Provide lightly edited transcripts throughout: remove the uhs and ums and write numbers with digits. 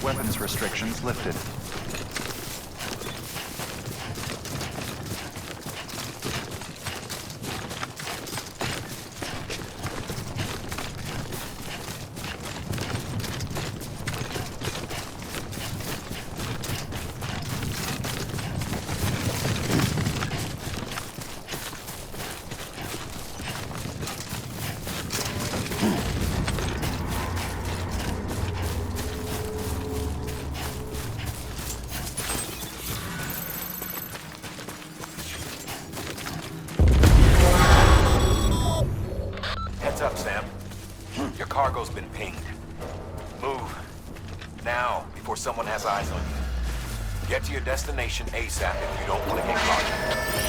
Weapons restrictions lifted. Someone has eyes on you. Get to your destination ASAP if you don't want to get caught.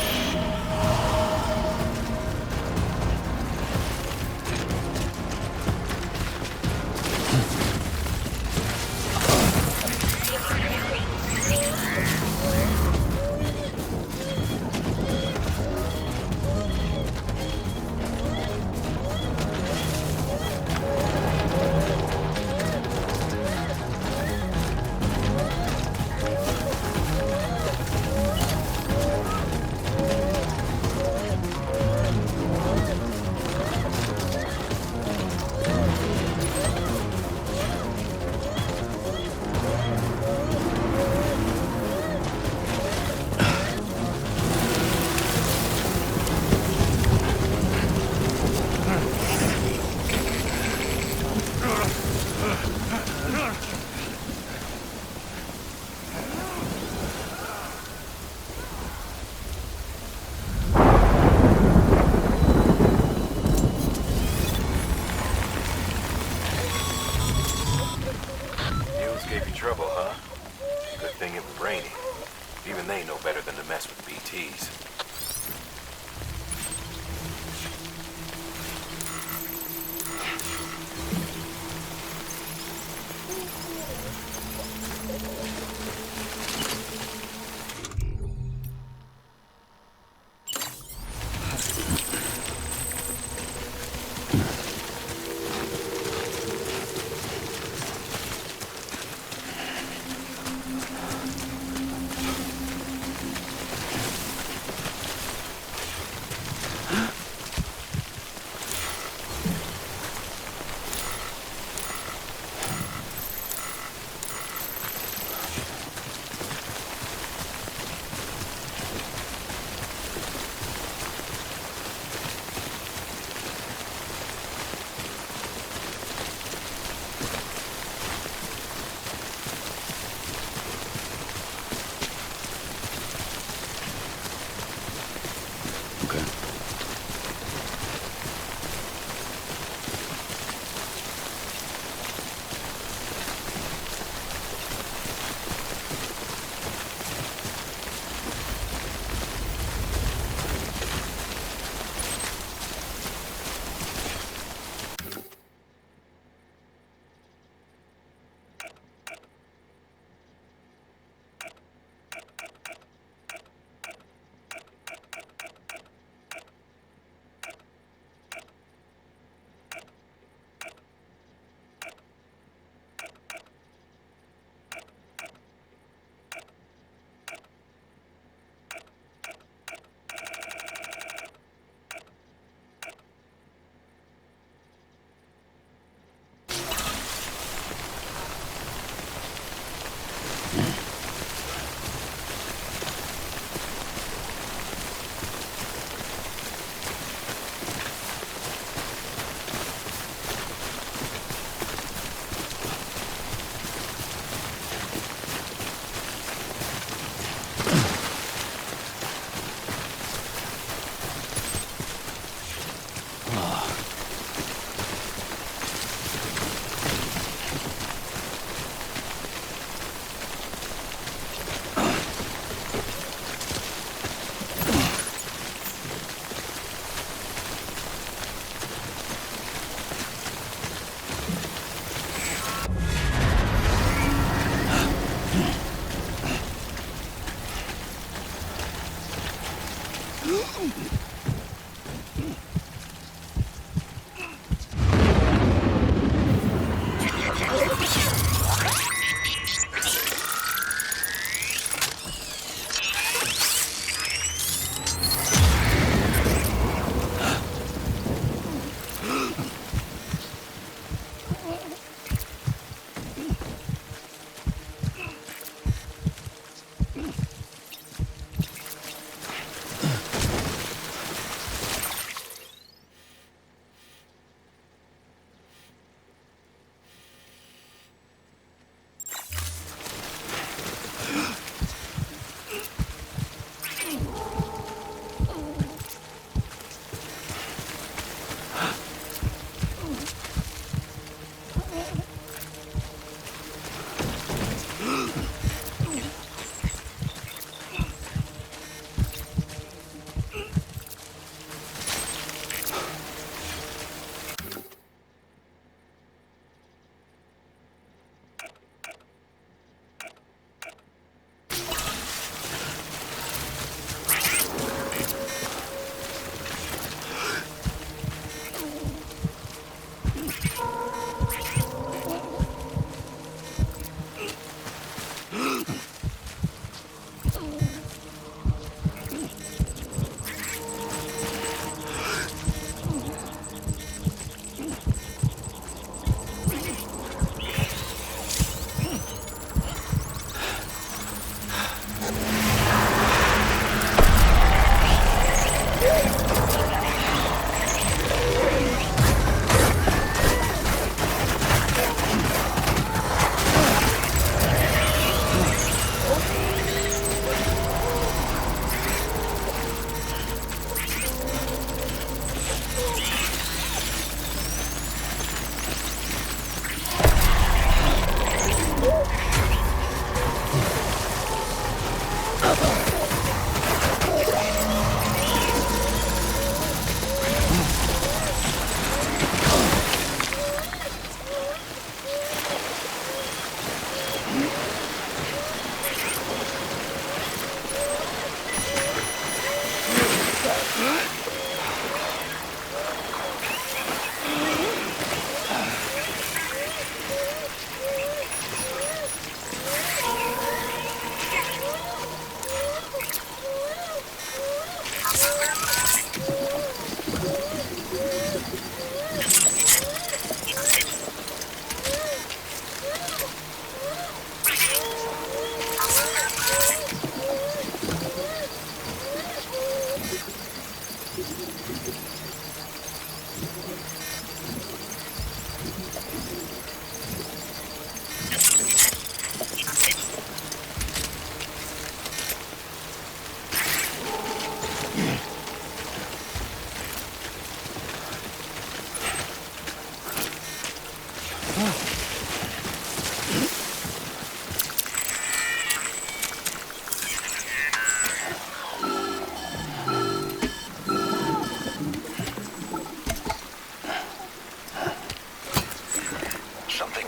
Something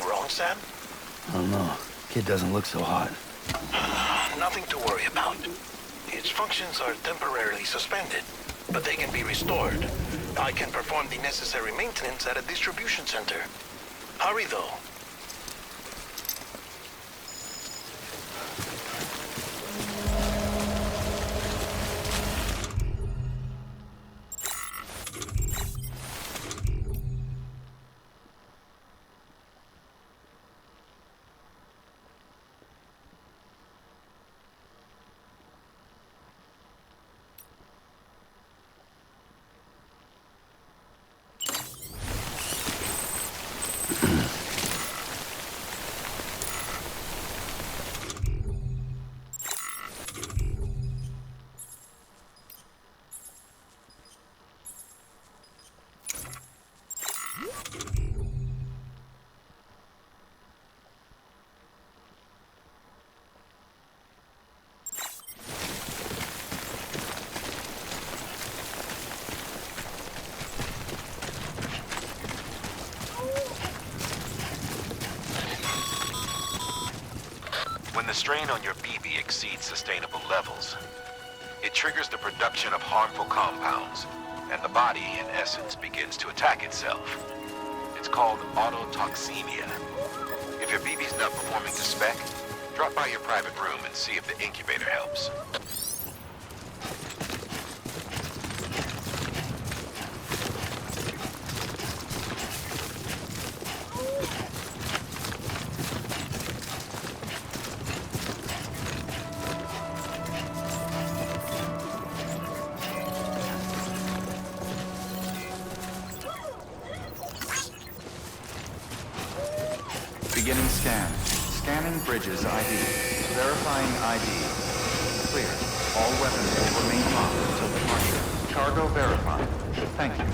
wrong, Sam? I don't know. Kid doesn't look so hot. Nothing to worry about. Its functions are temporarily suspended, but they can be restored. I can perform the necessary maintenance at a distribution center. Hurry, though. When the strain on your BB exceeds sustainable levels, it triggers the production of harmful compounds, and the body, in essence, begins to attack itself. It's called autotoxemia. If your BB's not performing to spec, drop by your private room and see if the incubator helps. Beginning scan. Scanning bridges ID. Verifying ID. Clear. All weapons will remain locked until departure. Cargo verified. Thank you.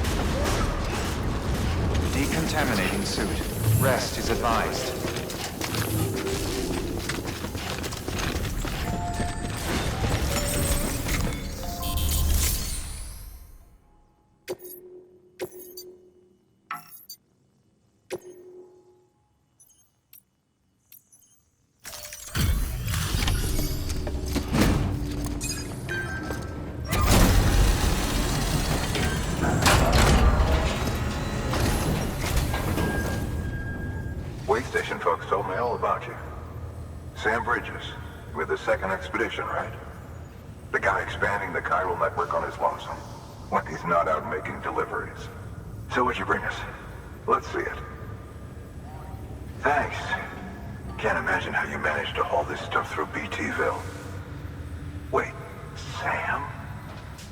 Decontaminating suit. Rest is advised. Folks told me all about you. Sam Bridges, with the second expedition, right? The guy expanding the chiral network on his lonesome, when he's not out making deliveries. So what'd you bring us? Let's see it. Thanks. Can't imagine how you managed to haul this stuff through BTville. Wait, Sam?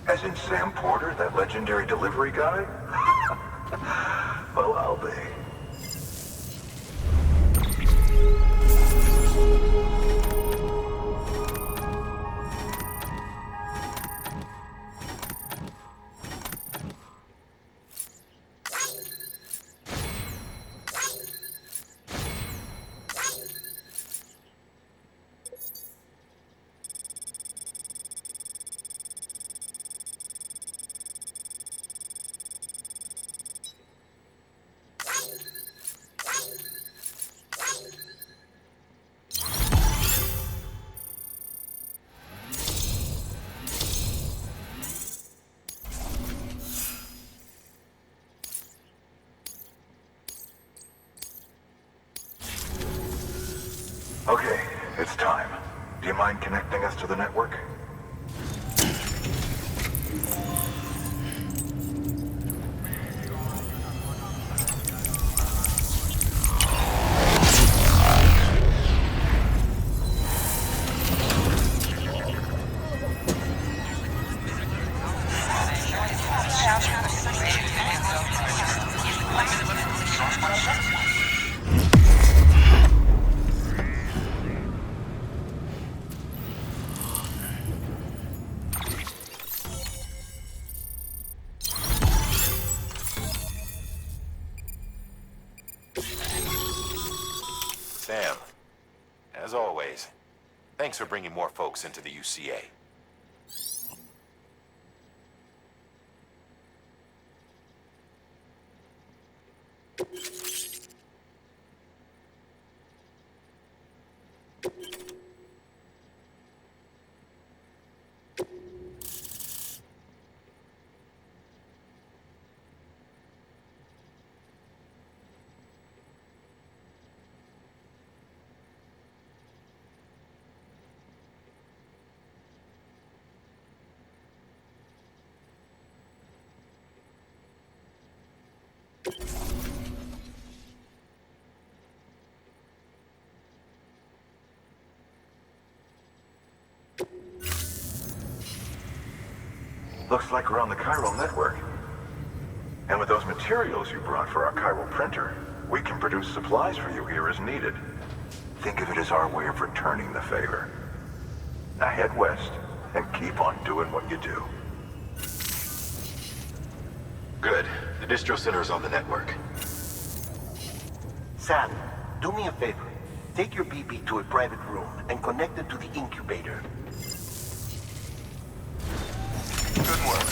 As in Sam Porter, that legendary delivery guy? Well, I'll be. Okay, it's time. Do you mind connecting us to the network? Sam, as always, thanks for bringing more folks into the UCA. Looks like we're on the chiral network. And with those materials you brought for our chiral printer, we can produce supplies for you here as needed. Think of it as our way of returning the favor. Now head west and keep on doing what you do. Good. The distro center is on the network. Sam, do me a favor. Take your BB to a private room and connect it to the incubator. Good work.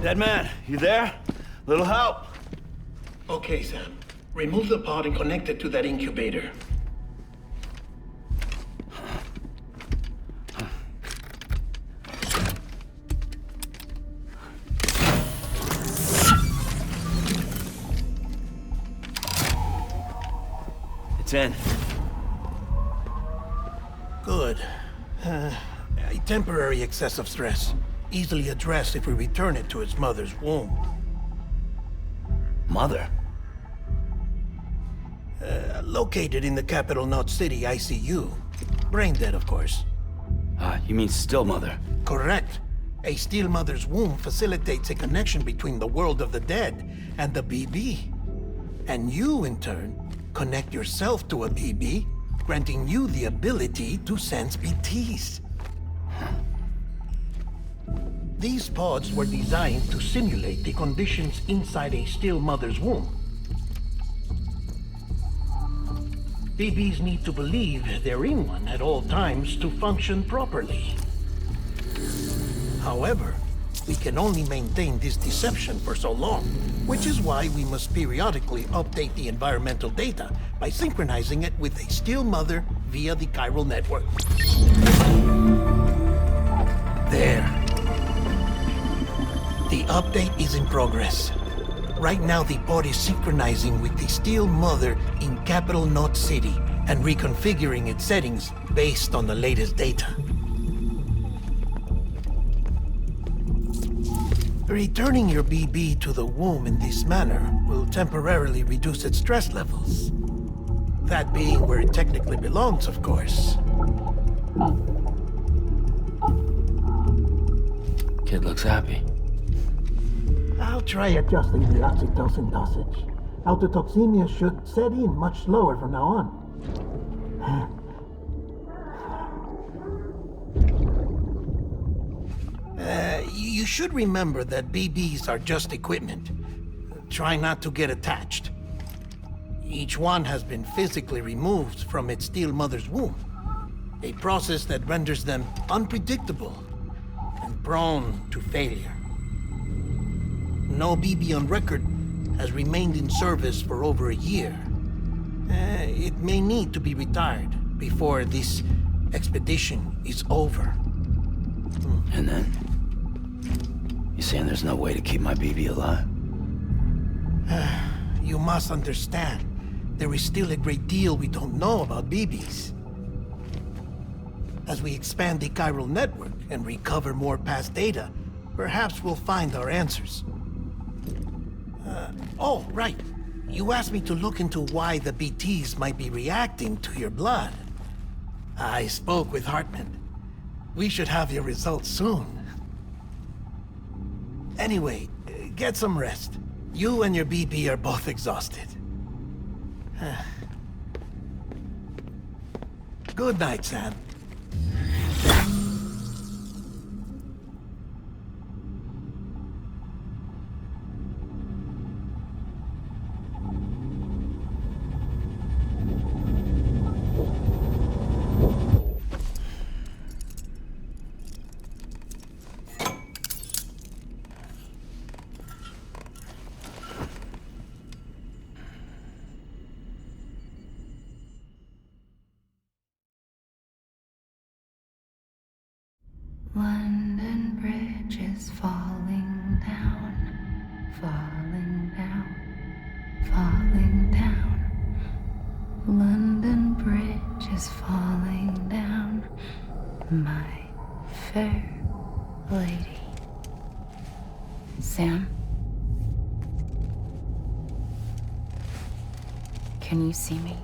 Dead man, you there? Little help? Okay, Sam. Remove the pod and connect it to that incubator. It's in. Good. A temporary excess of stress. Easily addressed if we return it to its mother's womb. Mother? Located in the capital Knot City ICU. Brain dead, of course. You mean still mother? Correct. A still mother's womb facilitates a connection between the world of the dead and the BB. And you, in turn, connect yourself to a BB, granting you the ability to sense BTs. These pods were designed to simulate the conditions inside a still mother's womb. BBs need to believe they're in one at all times to function properly. However, we can only maintain this deception for so long, which is why we must periodically update the environmental data by synchronizing it with a still mother via the chiral network. There. The update is in progress. Right now, the pod is synchronizing with the still mother in capital Knot City and reconfiguring its settings based on the latest data. Returning your BB to the womb in this manner will temporarily reduce its stress levels. That being where it technically belongs, of course. Kid looks happy. I'll try adjusting the oxytocin dosage. Autotoxemia should set in much slower from now on. You should remember that BBs are just equipment. Try not to get attached. Each one has been physically removed from its still mother's womb. A process that renders them unpredictable and prone to failure. No BB on record has remained in service for over a year. It may need to be retired before this expedition is over. And then? You saying there's no way to keep my BB alive? You must understand, there is still a great deal we don't know about BBs. As we expand the chiral network and recover more past data, perhaps we'll find our answers. Oh, right. You asked me to look into why the BTs might be reacting to your blood. I spoke with Hartman. We should have your results soon. Anyway, get some rest. You and your BB are both exhausted. Good night, Sam. London Bridge is falling down, falling down, falling down. London Bridge is falling down, my fair lady. Sam? Can you see me?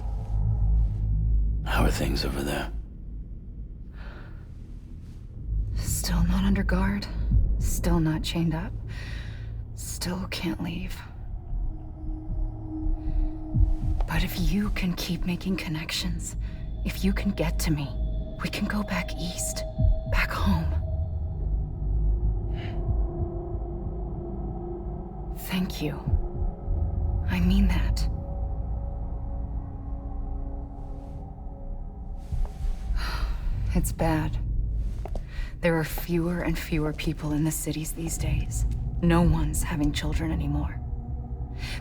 How are things over there? Still not under guard, still not chained up, still can't leave. But if you can keep making connections, if you can get to me, we can go back east, back home. Thank you. I mean that. It's bad. There are fewer and fewer people in the cities these days. No one's having children anymore.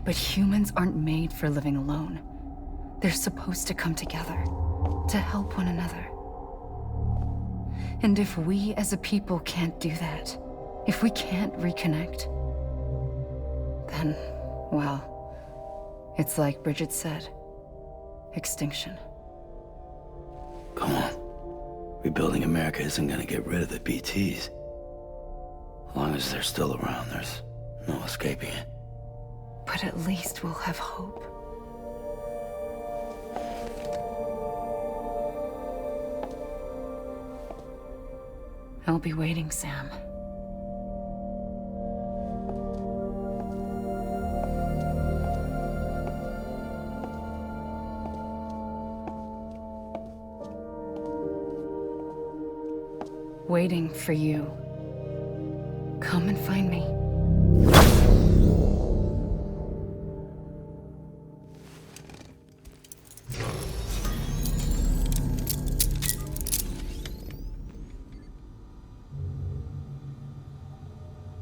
But humans aren't made for living alone. They're supposed to come together, to help one another. And if we as a people can't do that, if we can't reconnect, then, well, it's like Bridget said, extinction. Come on. Rebuilding America isn't gonna get rid of the BTs. As long as they're still around, there's no escaping it. But at least we'll have hope. I'll be waiting, Sam. Waiting for you. Come and find me.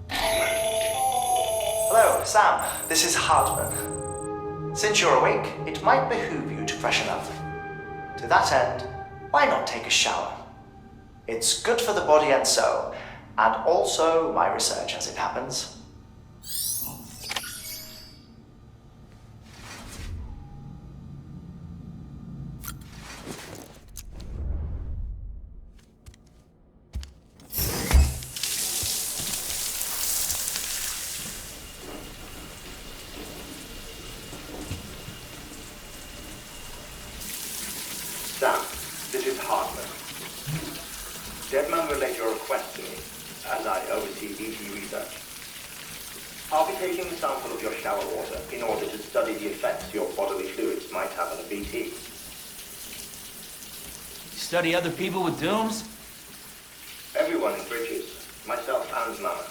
Hello, Sam. This is Hartman. Since you're awake, it might behoove you to freshen up. To that end, why not take a shower? It's good for the body and soul, and also my research as it happens. Sam, this is Hartman. Deadman relayed your request to me, as I oversee BT research. I'll be taking a sample of your shower water in order to study the effects your bodily fluids might have on a BT. Study other people with dooms? Everyone in Bridges, myself and Mama.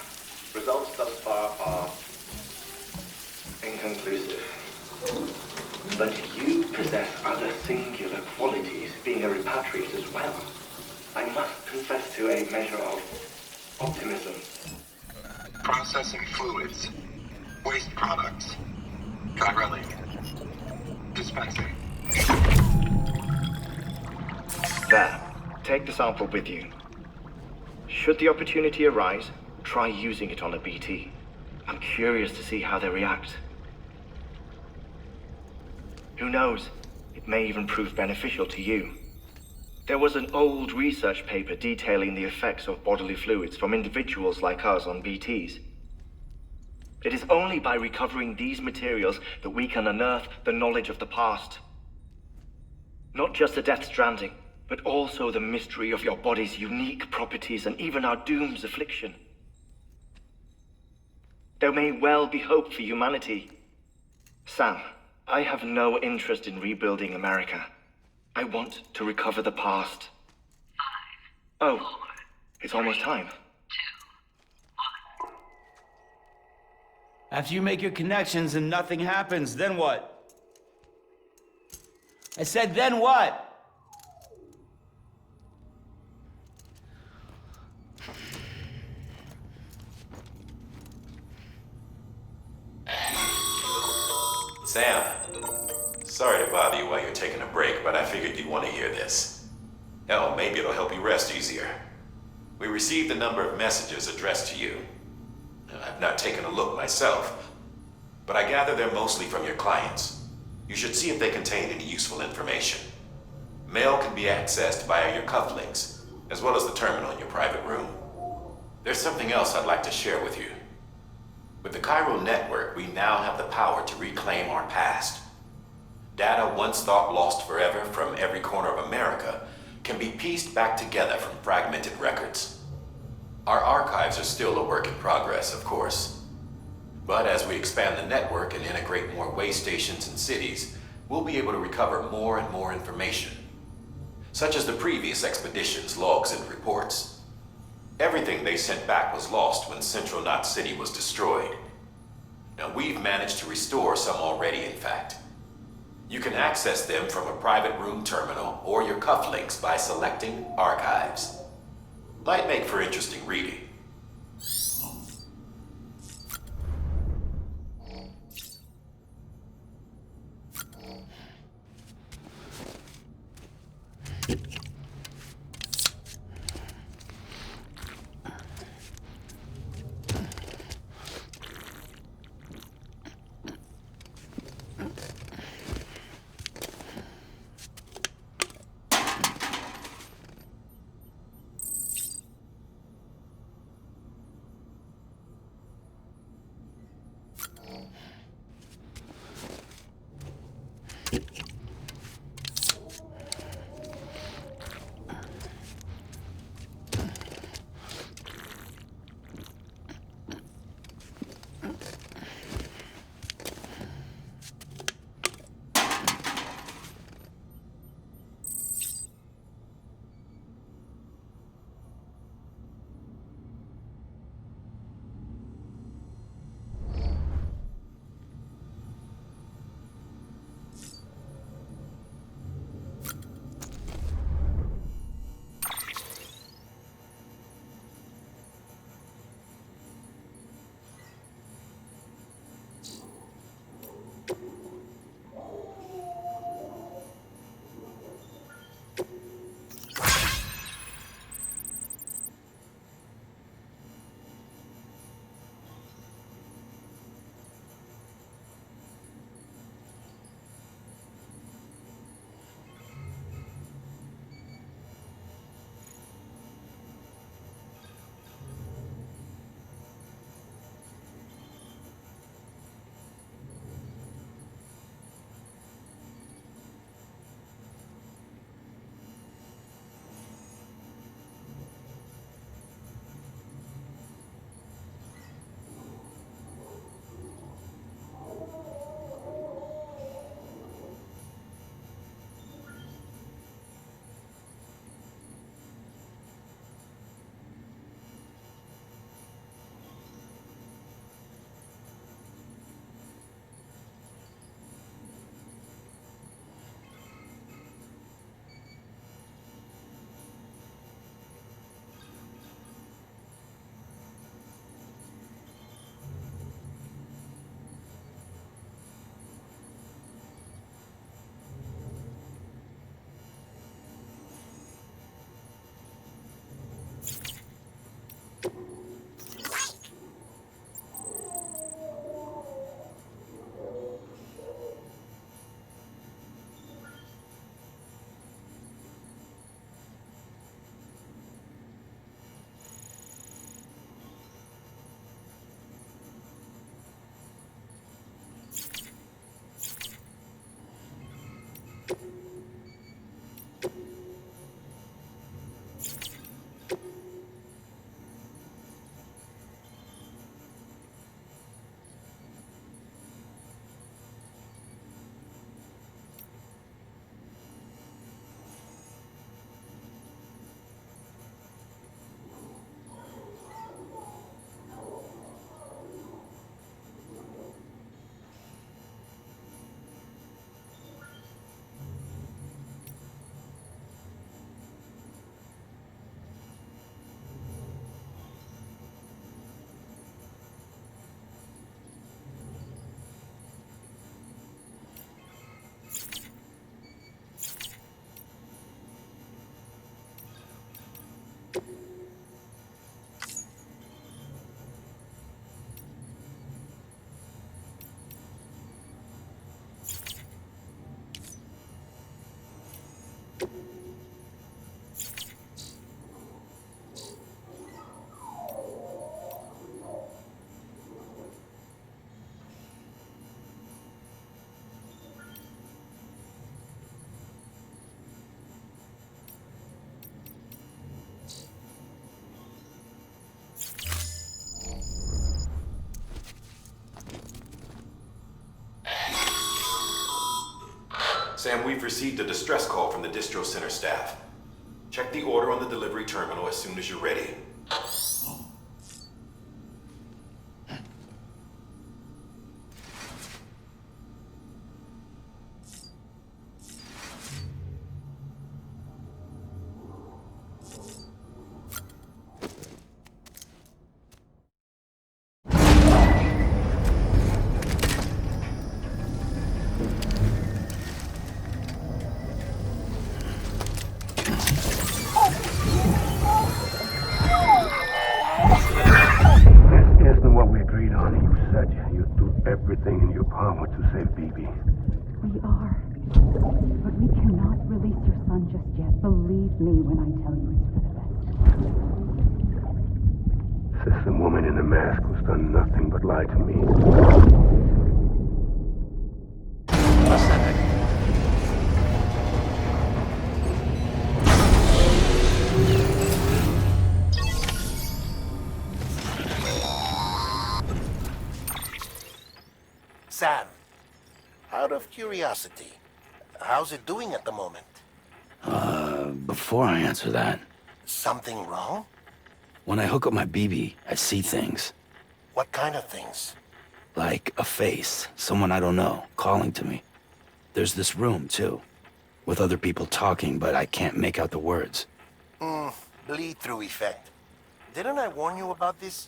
Results thus far are inconclusive. But you possess other singular qualities, being a repatriate as well. I must confess to a measure of optimism. Processing fluids. Waste products. Chiralic. Dispensing. There. Take the sample with you. Should the opportunity arise, try using it on a BT. I'm curious to see how they react. Who knows? It may even prove beneficial to you. There was an old research paper detailing the effects of bodily fluids from individuals like us on BTs. It is only by recovering these materials that we can unearth the knowledge of the past. Not just the Death Stranding, but also the mystery of your body's unique properties and even our doom's affliction. There may well be hope for humanity. Sam, I have no interest in rebuilding America. I want to recover the past. 5, oh, 4, it's almost time. 2, 1. After you make your connections and nothing happens, then what? I said, then what? Sam, sorry to bother you while you're taking a break, but I figured you'd want to hear this. Hell, maybe it'll help you rest easier. We received a number of messages addressed to you. I've not taken a look myself, but I gather they're mostly from your clients. You should see if they contain any useful information. Mail can be accessed via your cufflinks, as well as the terminal in your private room. There's something else I'd like to share with you. With the chiral network, we now have the power to reclaim our past. Data once thought lost forever from every corner of America can be pieced back together from fragmented records. Our archives are still a work in progress, of course. But as we expand the network and integrate more way stations and cities, we'll be able to recover more and more information, such as the previous expedition's logs and reports. Everything they sent back was lost when Central Knot City was destroyed. Now we've managed to restore some already, in fact. You can access them from a private room terminal or your cufflinks by selecting Archives. Might make for interesting reading. Sam, we've received a distress call from the distro center staff. Check the order on the delivery terminal as soon as you're ready. Everything in your power to save BB. We are. But we cannot release your son just yet. Believe me when I tell you it's for the best. System woman in the mask who's done nothing but lie to me. Pathetic. Sam, out of curiosity, how's it doing at the moment? Before I answer that, Something wrong? when I hook up my BB, I see things. What kind of things? Like a face, someone I don't know, calling to me. There's this room, too, with other people talking, but I can't make out the words. Bleed-through effect. Didn't I warn you about this?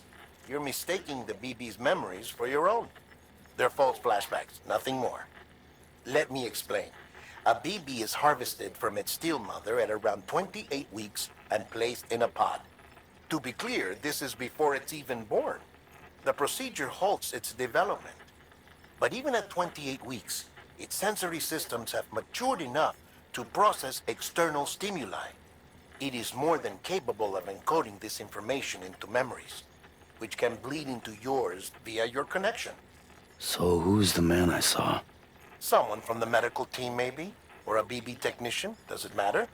You're mistaking the BB's memories for your own. They're false flashbacks, nothing more. Let me explain. A BB is harvested from its steel mother at around 28 weeks and placed in a pod. To be clear, this is before it's even born. The procedure halts its development. But even at 28 weeks, its sensory systems have matured enough to process external stimuli. It is more than capable of encoding this information into memories, which can bleed into yours via your connection. So who's the man I saw? Someone from the medical team, maybe? Or a BB technician? Does it matter?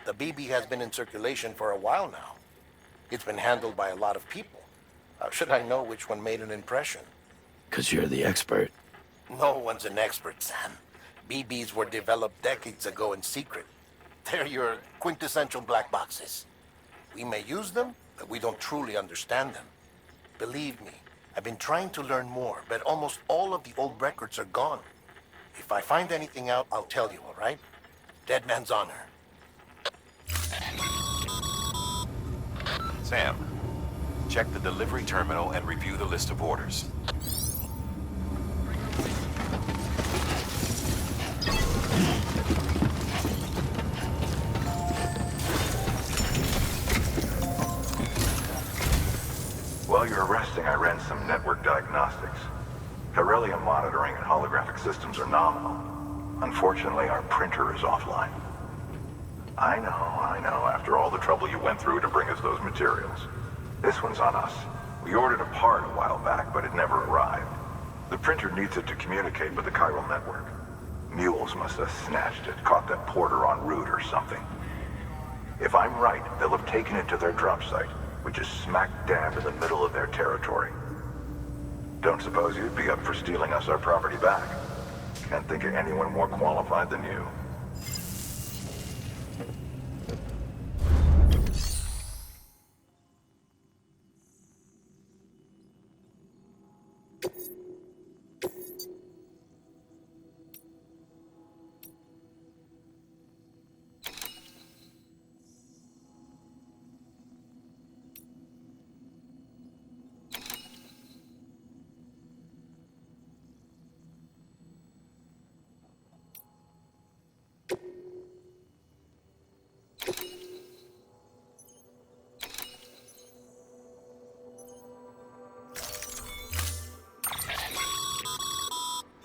The BB has been in circulation for a while now. It's been handled by a lot of people. How should I know which one made an impression? 'Cause you're the expert. No one's an expert, Sam. BBs were developed decades ago in secret. They're your quintessential black boxes. We may use them, but we don't truly understand them. Believe me, I've been trying to learn more, but almost all of the old records are gone. If I find anything out, I'll tell you, all right? Dead man's honor. Sam, check the delivery terminal and review the list of orders. While you're resting, I ran some network diagnostics. Beryllium monitoring and holographic systems are nominal. Unfortunately, our printer is offline. I know. After all the trouble you went through to bring us those materials. This one's on us. We ordered a part a while back, but it never arrived. The printer needs it to communicate with the chiral network. Mules must have snatched it, caught that porter en route or something. If I'm right, they'll have taken it to their drop site, which is smack dab in the middle of their territory. Don't suppose you'd be up for stealing us our property back? Can't think of anyone more qualified than you.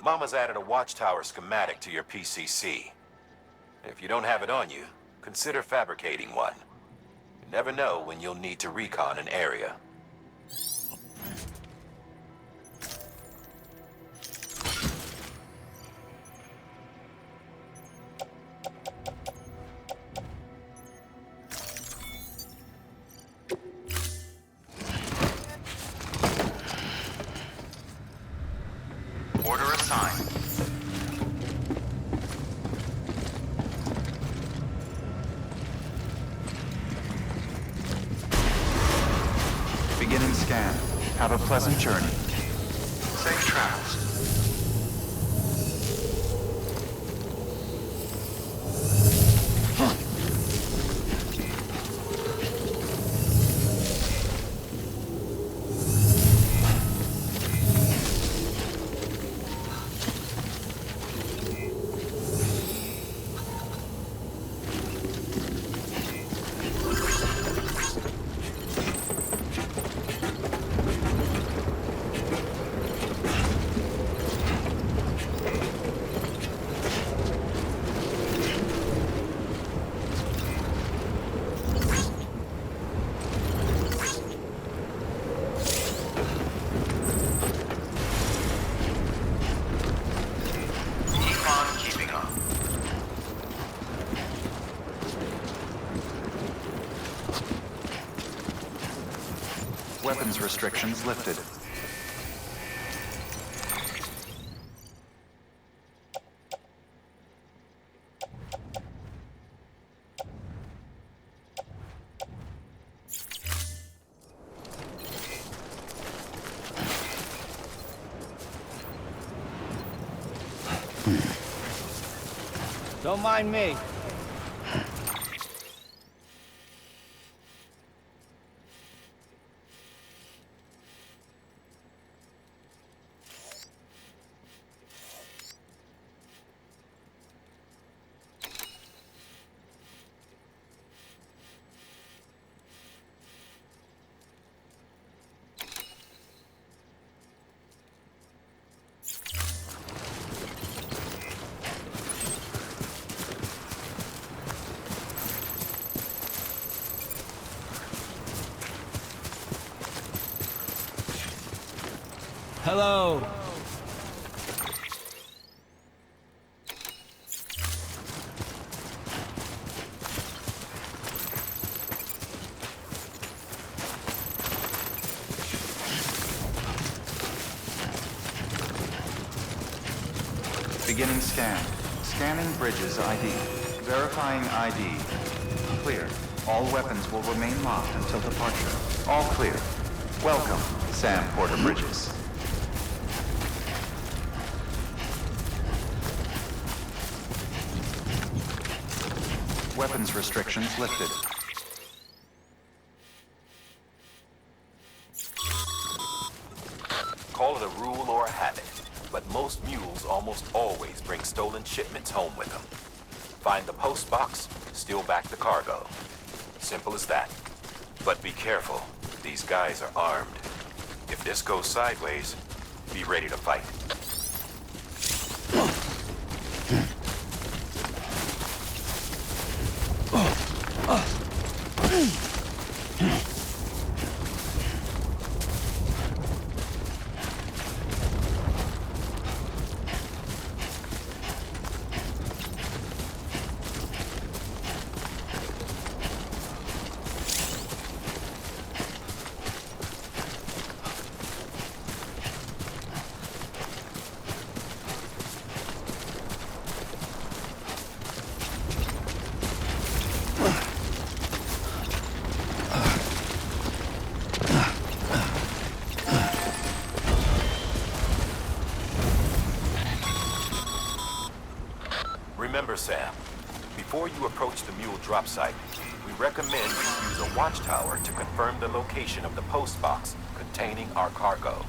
Mama's added a watchtower schematic to your PCC. If you don't have it on you, consider fabricating one. You never know when you'll need to recon an area. Order assigned. Have a pleasant journey. Safe travels. Weapons restrictions lifted. Don't mind me. Hello. Beginning scan. Scanning bridges ID. Verifying ID. Clear. All weapons will remain locked until departure. All clear. Welcome, Sam Porter Bridges. Weapons restrictions lifted. Call it a rule or a habit, but most mules almost always bring stolen shipments home with them. Find the post box, steal back the cargo. Simple as that. But be careful, these guys are armed. If this goes sideways, be ready to fight. Remember, Sam, before you approach the mule drop site, we recommend you use a watchtower to confirm the location of the post box containing our cargo.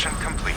Construction complete.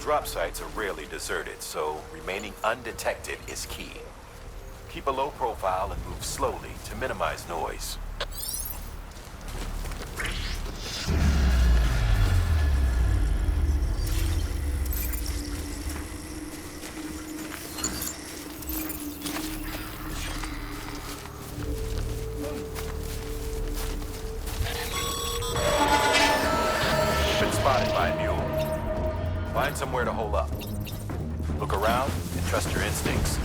Drop sites are rarely deserted, so remaining undetected is key. Keep a low profile and move slowly to minimize noise. Been spotted by a mule. Find somewhere to hole up. Look around and trust your instincts.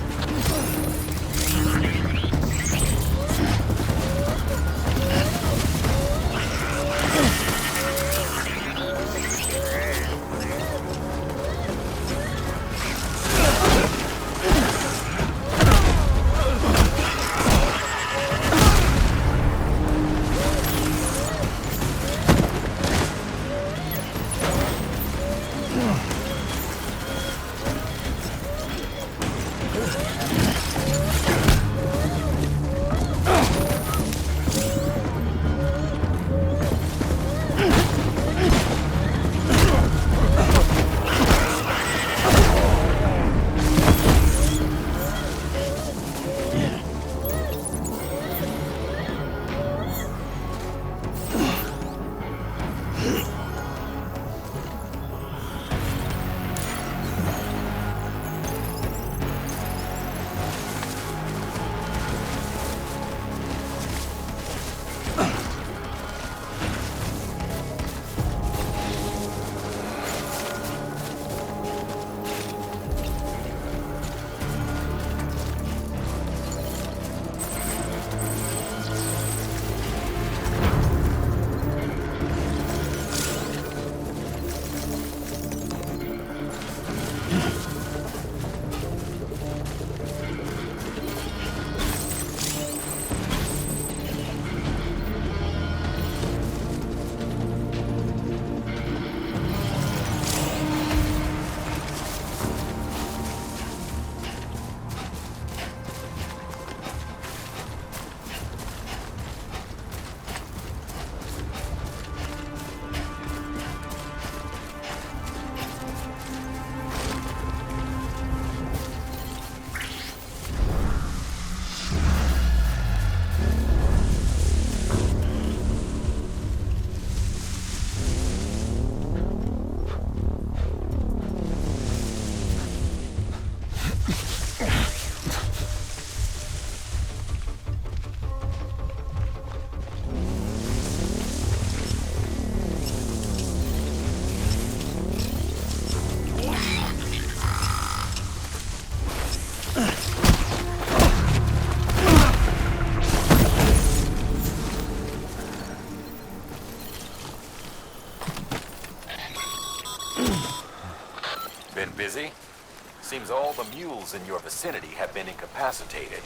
all the mules in your vicinity have been incapacitated.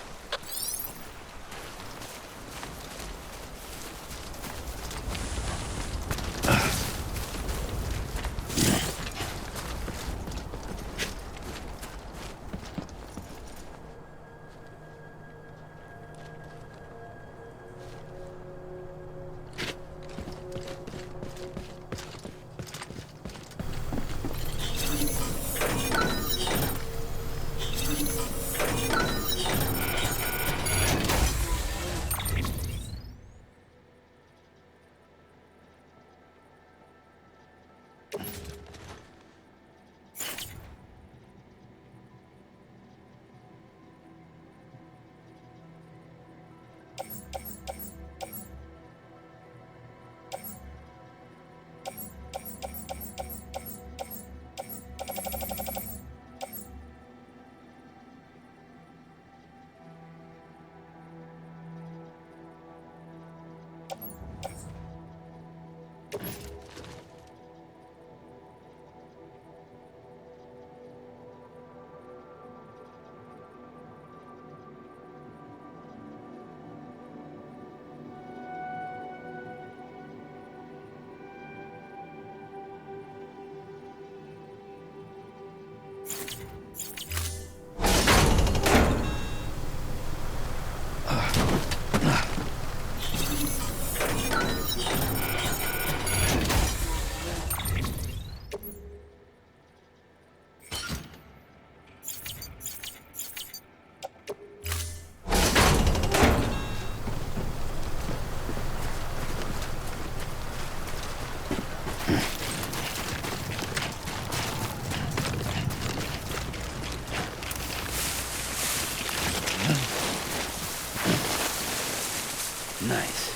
Nice.